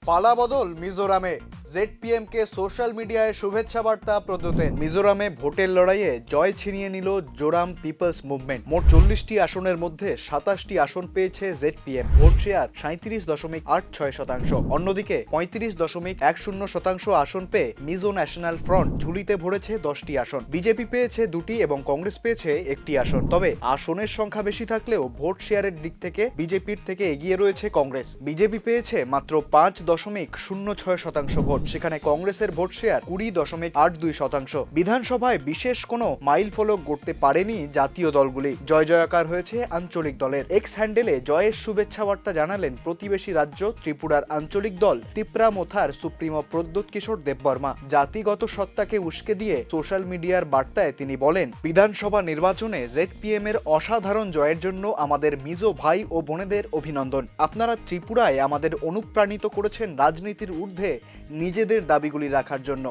পালাবদল মিজোরামে, জেডপিএমকে social মিডিয়ায় শুভেচ্ছা বার্তা প্রদ্যুতের। মিজোরামে ভোটের লড়াইয়ে জয় ছিনিয়ে নিল জোরাম পিপলস মুভমেন্ট। মোট 40টি আসনের মধ্যে 27টি আসন পেয়েছে জেডপিএম। Vote share 37.86%। অন্যদিকে 35.10% আসন পেয়ে মিজো ন্যাশনাল ফ্রন্ট ঝুলিতে ভরেছে 10টি আসন। বিজেপি পেয়েছে 2টি এবং কংগ্রেস পেয়েছে 1টি আসন। তবে আসনের সংখ্যা বেশি থাকলেও ভোট শেয়ারের দিক থেকে বিজেপির থেকে এগিয়ে রয়েছে কংগ্রেস। বিজেপি পেয়েছে মাত্র 5.06% ভোট, সেখানে কংগ্রেসের ভোট শেয়ার 20.82%। বিধানসভায় বিশেষ কোনো মাইল ফলক গড়তে পারেনি জাতীয় দলগুলি। জয় জয়াকার হয়েছে আঞ্চলিক দলের। এক্স হ্যান্ডেলে জয়ের শুভেচ্ছা বার্তা জানালেন প্রতিবেশী রাজ্য ত্রিপুরার আঞ্চলিক দল ত্রিপুরা মোথার সুপ্রিমো প্রদ্যুৎ কিশোর দেববর্মা। জাতিগত সত্তাকে উস্কে দিয়ে সোশ্যাল মিডিয়ার বার্তায় তিনি বলেন, বিধানসভা নির্বাচনে জেডপিএম এর অসাধারণ জয়ের জন্য আমাদের মিজো ভাই ও বোনেদের অভিনন্দন। আপনারা ত্রিপুরায় আমাদের অনুপ্রাণিত করেছেন রাজনীতির ঊর্ধ্বে নিজেদের দাবিগুলি রাখার জন্য।